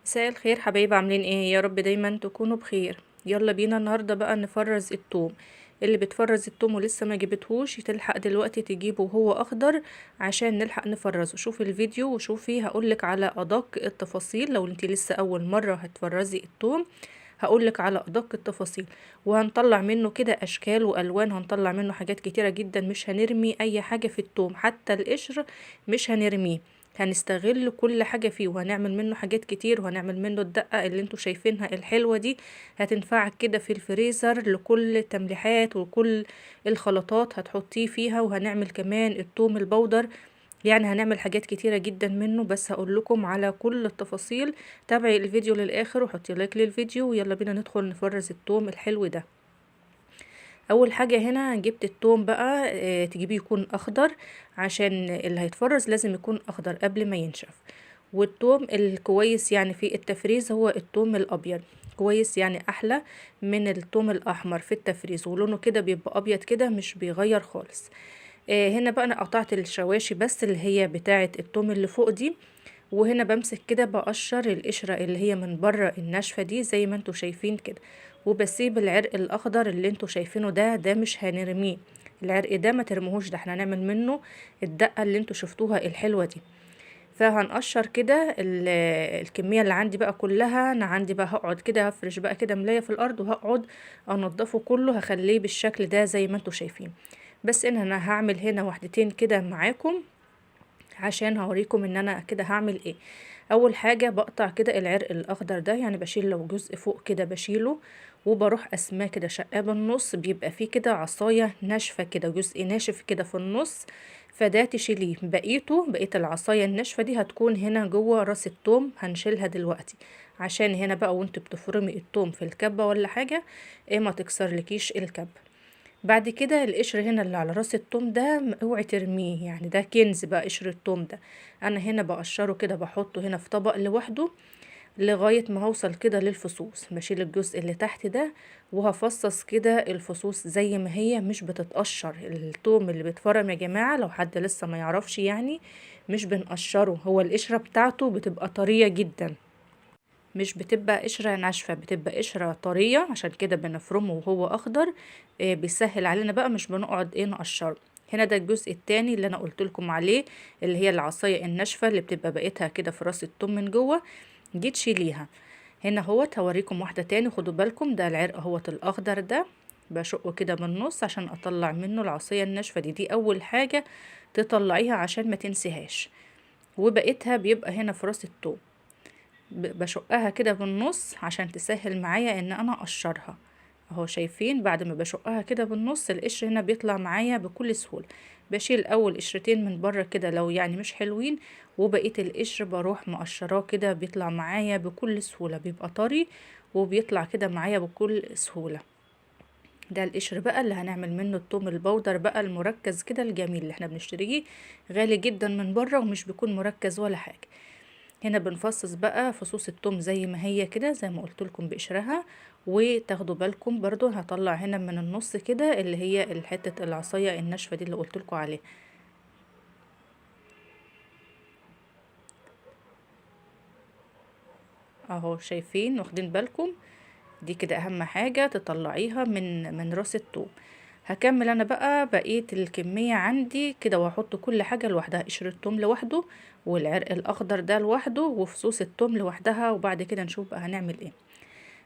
مساء الخير حبايبي، عاملين ايه؟ يا رب دايما تكونوا بخير. يلا بينا النهارده بقى نفرز الثوم. اللي بتفرز الثوم ولسه ما جبتهوش تلحق دلوقتي تجيبه وهو اخضر عشان نلحق نفرزه. شوفي الفيديو وشوفي، هقولك على ادق التفاصيل. لو انتي لسه اول مره هتفرزي الثوم هقولك على ادق التفاصيل. وهنطلع منه كده اشكال والوان، هنطلع منه حاجات كتيره جدا. مش هنرمي اي حاجه في الثوم، حتى القشر مش هنرميه، هنستغل كل حاجة فيه وهنعمل منه حاجات كتير. وهنعمل منه الدقة اللي انتوا شايفينها الحلوة دي، هتنفعك كده في الفريزر لكل التمليحات وكل الخلطات هتحطيه فيها. وهنعمل كمان الثوم البودر، يعني هنعمل حاجات كتيرة جدا منه. بس هقول لكم على كل التفاصيل. تابعي الفيديو للآخر وحطي لايك للفيديو، ويلا بينا ندخل نفرز الثوم الحلو ده. اول حاجة هنا جبت التوم بقى، تجيبيه يكون اخضر، عشان اللي هيتفرز لازم يكون اخضر قبل ما ينشف. والتوم الكويس يعني في التفريز هو التوم الابيض، كويس يعني احلى من التوم الاحمر في التفريز، ولونه كده بيبقى ابيض كده مش بيغير خالص. هنا بقى انا قطعت الشواشي بس اللي هي بتاعه التوم اللي فوق دي. وهنا بمسك كده بقشر القشرة اللي هي من بره الناشفة دي زي ما انتوا شايفين كده. وبسيب العرق الاخضر اللي انتوا شايفينه ده مش هنرميه. العرق ده ما ترموهوش، ده احنا هنعمل منه الدقة اللي انتوا شفتوها الحلوة دي. فهنقشر كده الكمية اللي عندي بقى كلها. انا عندي بقى هقعد كده هفرش بقى كده ملاية في الارض، وهقعد انضفه كله، هخليه بالشكل ده زي ما انتوا شايفين. بس انا هعمل هنا وحدتين كده معاكم عشان هوريكم ان انا كده هعمل ايه. اول حاجة بقطع كده العرق الاخضر ده، يعني بشيل لو جزء فوق كده بشيله، وبروح اسماه كده شقاه بالنص، بيبقى فيه كده عصاية ناشفة كده، جزء ناشف كده في النص، فده تشيليه. بقية العصاية الناشفة دي هتكون هنا جوه راس التوم، هنشيلها دلوقتي عشان هنا بقى وانت بتفرمي التوم في الكبة ولا حاجة ايه ما تكسرلكيش الكبة. بعد كده القشر هنا اللي على راس التوم ده اوعي ترميه، يعني ده كنز بقى قشر التوم ده. انا هنا بقشره كده، بحطه هنا في طبق لوحده لغاية ما هوصل كده للفصوص. بشيل الجزء اللي تحت ده وهفصص كده الفصوص زي ما هي، مش بتتقشر. التوم اللي بيتفرم يا جماعة لو حد لسه ما يعرفش يعني، مش بنقشره، هو القشرة بتاعته بتبقى طرية جدا، مش بتبقى قشرة ناشفة، بتبقى قشرة طرية، عشان كده بنفرمه وهو اخضر. بيسهل علينا بقى، مش بنقعد نقشره. هنا ده الجزء التاني اللي انا قلت لكم عليه، اللي هي العصاية الناشفة اللي بتبقى بقيتها كده في راس التوم من جوه، جيت شيليها. هنا هوت هوريكم واحدة تاني، خدوا بالكم ده العرق هوت الاخضر ده، بشقه كده من النص عشان اطلع منه العصاية الناشفة دي اول حاجة تطلعيها عشان ما تنسيهاش. وبقيتها بيبقى هنا في راس التوم، بشقها كده بالنص عشان تسهل معايا ان انا اقشرها. اهو شايفين بعد ما بشقها كده بالنص القشر هنا بيطلع معايا بكل سهولة. بشيل اول قشرتين من بره كده لو يعني مش حلوين، وبقية القشر بروح مقشراه كده بيطلع معايا بكل سهولة، بيبقى طري وبيطلع كده معايا بكل سهولة. ده القشر بقى اللي هنعمل منه التوم البودر بقى المركز كده الجميل اللي احنا بنشتريه، غالي جدا من بره ومش بيكون مركز ولا حاجة. هنا بنفصص بقى فصوص التوم زي ما هي كده زي ما قلت لكم بقشرها. وتاخدوا بالكم برضو هطلع هنا من النص كده اللي هي الحتة العصاية الناشفة دي اللي قلت لكم عليها. اهو شايفين واخدين بالكم، دي كده اهم حاجة تطلعيها من راس التوم. هكمل انا بقى بقية الكمية عندي كده، واحط كل حاجة لوحدها، قشر التوم لوحده، والعرق الاخضر ده لوحده، وفصوص التوم لوحدها. وبعد كده نشوف بقى هنعمل ايه.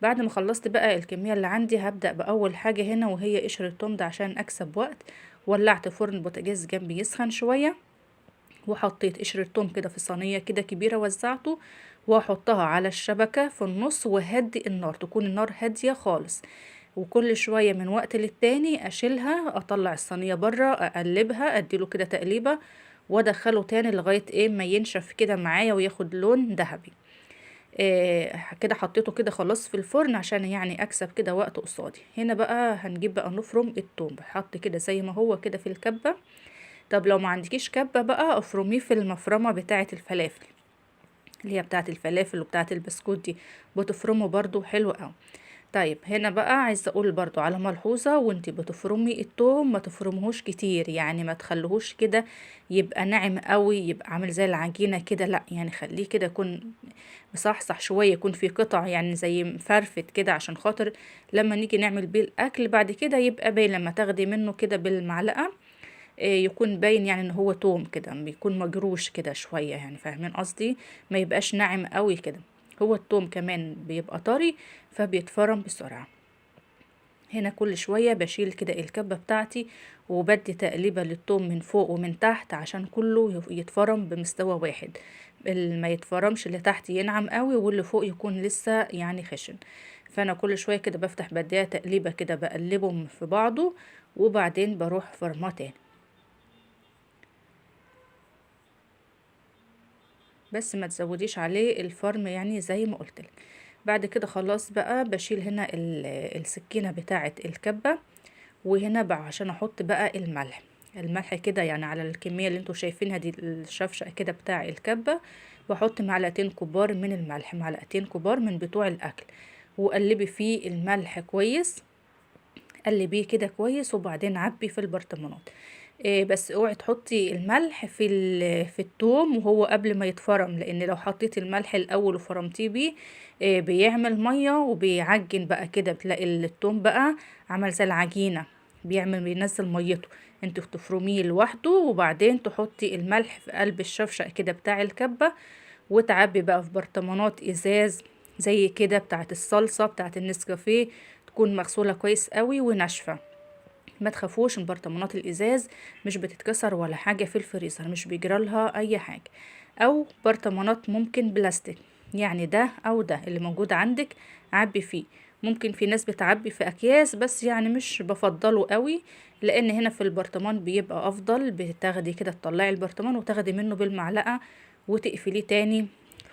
بعد ما خلصت بقى الكمية اللي عندي هبدأ بأول حاجة هنا وهي قشر التوم ده عشان أكسب وقت. ولعت فرن بوتاجاز جنبي يسخن شوية، وحطيت قشر التوم كده في صينية كده كبيرة، وزعته وأحطها على الشبكة في النص، وهدي النار، تكون النار هادية خالص. وكل شوية من وقت للتاني أشيلها، أطلع الصينية بره، أقلبها، أديله كده تقليبة، وأدخله تاني لغاية ما ينشف كده معايا وياخد لون ذهبي. كده حطيته كده خلاص في الفرن عشان يعني اكسب كده وقت قصادي. هنا بقى هنجيب بقى نفرم التوم، بحط كده زي ما هو كده في الكبة. طب لو ما عندكيش كبة بقى افرميه في المفرمة بتاعة الفلافل، اللي هي بتاعة الفلافل وبتاعة البسكوت دي، بتفرمه برضو حلو قوي. طيب هنا بقى عايزة اقول برضو على ملحوظة، وانتي بتفرمي التوم ما تفرمهوش كتير، يعني ما تخليهوش كده يبقى ناعم قوي، يبقى عامل زي العجينة كده، لا يعني خليه كده يكون مصحصح شوية، يكون في قطع يعني زي مفرفت كده، عشان خاطر لما نيجي نعمل بيه الاكل بعد كده يبقى باين لما تاخدي منه كده بالمعلقة. يكون باين يعني ان هو توم كده، بيكون مجروش كده شوية، يعني فاهمين قصدي، ما يبقاش ناعم قوي كده. هو التوم كمان بيبقى طري فبيتفرم بسرعة. هنا كل شوية بشيل كده الكبة بتاعتي، وبدي تقليبة للثوم من فوق ومن تحت عشان كله يتفرم بمستوى واحد. ما يتفرمش اللي تحت ينعم قوي واللي فوق يكون لسه يعني خشن. فانا كل شوية كده بفتح بديها تقليبة كده، بقلبهم في بعضه وبعدين بروح فرماه تاني. بس ما تزوديش عليه الفرم يعني زي ما قلتلك. بعد كده خلاص بقى بشيل هنا السكينة بتاعة الكبة، وهنا بقى عشان احط بقى الملح. الملح كده يعني على الكمية اللي انتوا شايفينها دي، الشفشق كده بتاع الكبة، بحط معلقتين كبار من الملح، معلقتين كبار من بتوع الاكل، وقلبي فيه الملح كويس، قلبيه كده كويس، وبعدين عبي في البرطمانات. بس اوعي تحطي الملح في الثوم وهو قبل ما يتفرم، لان لو حطيتي الملح الاول وفرمتيه بيه بيعمل ميه وبيعجن بقى كده، بتلاقي الثوم بقى عمل زي العجينه، بينزل ميته. انت تفرميه لوحده وبعدين تحطي الملح في قلب الشفشق كده بتاع الكبه، وتعبي بقى في برطمانات ازاز زي كده بتاعت الصلصه بتاعت النسكافيه، تكون مغسوله كويس قوي وناشفه. ما تخافوش، البرطمانات الازاز مش بتتكسر ولا حاجه في الفريزر، مش بيجرالها اي حاجه. او برطمانات ممكن بلاستيك، يعني ده او ده اللي موجود عندك عبي فيه. ممكن في ناس بتعبي في اكياس، بس يعني مش بفضله قوي، لان هنا في البرطمان بيبقى افضل. بتاخدي كده تطلعي البرطمان وتاخدي منه بالمعلقه وتقفليه تاني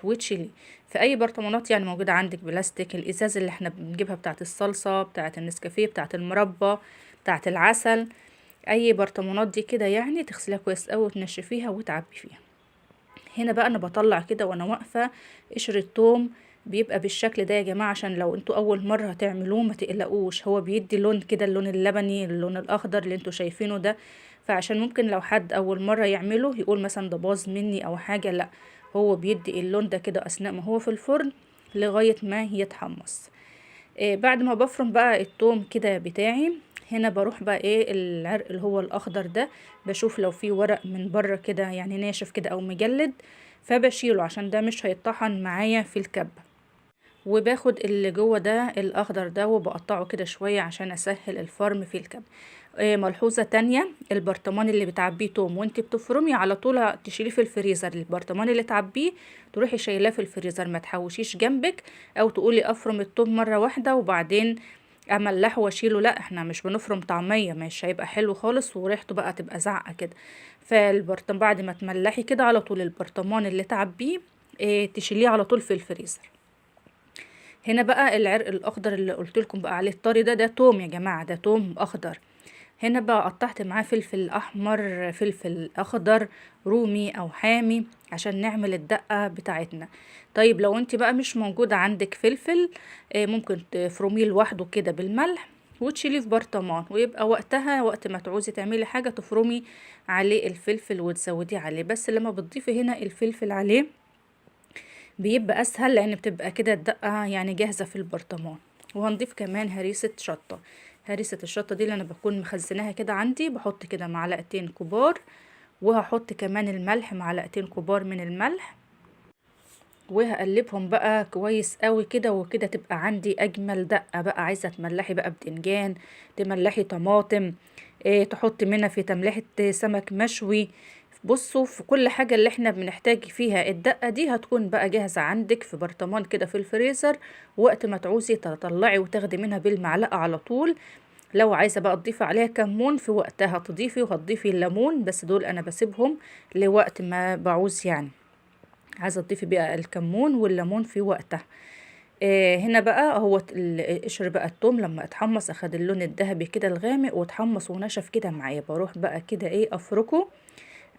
وتشيليه. في اي برطمانات يعني موجوده عندك بلاستيك، الازاز اللي احنا بنجيبها بتاعه الصلصه بتاعه النسكافيه بتاعه المربى بتاعه العسل، اي برطمانات دي كده يعني تغسليها كويس قوي وتنشفيها وتعبي فيها. هنا بقى انا بطلع كده وانا واقفه قشر الثوم، بيبقى بالشكل ده يا جماعه، عشان لو انتوا اول مره هتعملوه ما تقلقوش، هو بيدي لون كده، اللون اللبني، اللون الاخضر اللي انتوا شايفينه ده. فعشان ممكن لو حد اول مره يعمله يقول مثلا ده باظ مني او حاجه، لا، هو بيدي اللون ده كده اثناء ما هو في الفرن لغايه ما يتحمص. بعد ما بفرم بقى التوم كده بتاعي، هنا بروح بقى ايه العرق اللي هو الاخضر ده، بشوف لو في ورق من بره كده يعني ناشف كده او مجلد، فبشيله عشان ده مش هيطحن معايا في الكبة. وباخد اللي جوه ده الاخضر ده وبقطعه كده شوية عشان اسهل الفرم في الكبة. ملحوظة تانية، البرطمان اللي بتعبيه توم وانت بتفرمي على طول تشيليه في الفريزر، البرطمان اللي تعبيه تروحي شايلاه في الفريزر، ما تحوشيش جنبك، او تقولي افرم التوم مرة واحدة وبعدين املحه واشيله، لا احنا مش بنفرم طعمية، مش هيبقى حلو خالص وريحته بقى تبقى زعقة كده. فالبرطمان بعد ما تملحي كده على طول البرطمان اللي تعبيه تشيليه على طول في الفريزر. هنا بقى العرق الاخضر اللي قلت لكم بقى عليه الطري ده توم يا جماعه، ده توم اخضر. هنا بقى قطعت معاه فلفل احمر، فلفل اخضر، رومي او حامي، عشان نعمل الدقه بتاعتنا. طيب لو انت بقى مش موجود عندك فلفل، ممكن تفرميه لوحده كده بالملح وتشيليه في برطمان، ويبقى وقتها وقت ما تعوزي تعملي حاجه تفرمي عليه الفلفل وتزوديه عليه. بس لما بتضيفي هنا الفلفل عليه بيبقى اسهل، لان بتبقى كده الدقة يعني جاهزة في البرطمان. وهنضيف كمان هريسة شطة. هريسة الشطة دي اللي انا بكون مخزناها كده عندي، بحط كده معلقتين كبار، وهحط كمان الملح معلقتين كبار من الملح، وهقلبهم بقى كويس قوي كده، وكده تبقى عندي اجمل دقة. بقى عايزة تملحي بقى بدنجان، تملحي طماطم، تحطي منها في تملحة سمك مشوي. بصوا في كل حاجة اللي احنا بنحتاج فيها الدقة دي هتكون بقى جاهزة عندك في برطمان كده في الفريزر، وقت ما تعوزي تطلعي وتاخدي منها بالمعلقة على طول. لو عايزة بقى تضيفي عليها كمون في وقتها تضيفي، وهتضيفي الليمون، بس دول انا بسيبهم لوقت ما بعوز يعني. عايزة تضيفي بقى الكمون والليمون في وقتها. هنا بقى هو قشر بقى التوم لما اتحمص اخد اللون الذهبي كده الغامق واتحمص ونشف كده معايا، بروح بقى كده ايه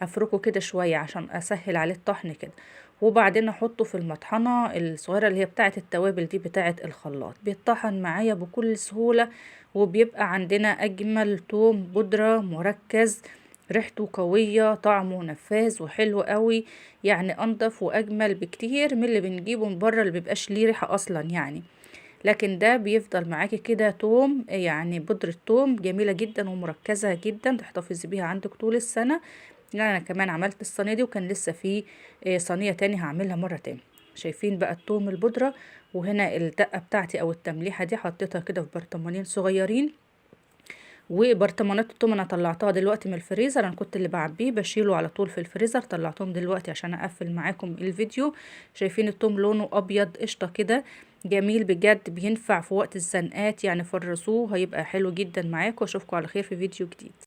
افركه كده شوية عشان اسهل عليه الطحن كده، وبعدين احطه في المطحنة الصغيرة اللي هي بتاعة التوابل دي بتاعة الخلاط، بيتطحن معايا بكل سهولة، وبيبقى عندنا اجمل توم بودرة مركز، ريحته قوية، طعمه نفاذ وحلو قوي، يعني انضف واجمل بكتير من اللي بنجيبه من بره اللي بيبقاش ليه ريحة اصلا يعني. لكن ده بيفضل معاكي كده توم، يعني بودرة توم جميلة جدا ومركزة جدا، تحتفظي بيها عندك طول السنة. يعني انا كمان عملت الصينية دي وكان لسه في صينية تاني هعملها مرة تاني. شايفين بقى التوم البودرة، وهنا الدقة بتاعتي او التمليحة دي حطيتها كده في برطمانين صغيرين. وبرطمانات التوم انا طلعتها دلوقتي من الفريزر، انا كنت اللي بعبيه بشيله على طول في الفريزر، طلعتهم دلوقتي عشان اقفل معاكم الفيديو. شايفين التوم لونه ابيض قشطه كده، جميل بجد، بينفع في وقت الزنقات يعني، فرزوه هيبقى حلو جدا معاكم. واشوفكم على خير في فيديو جديد.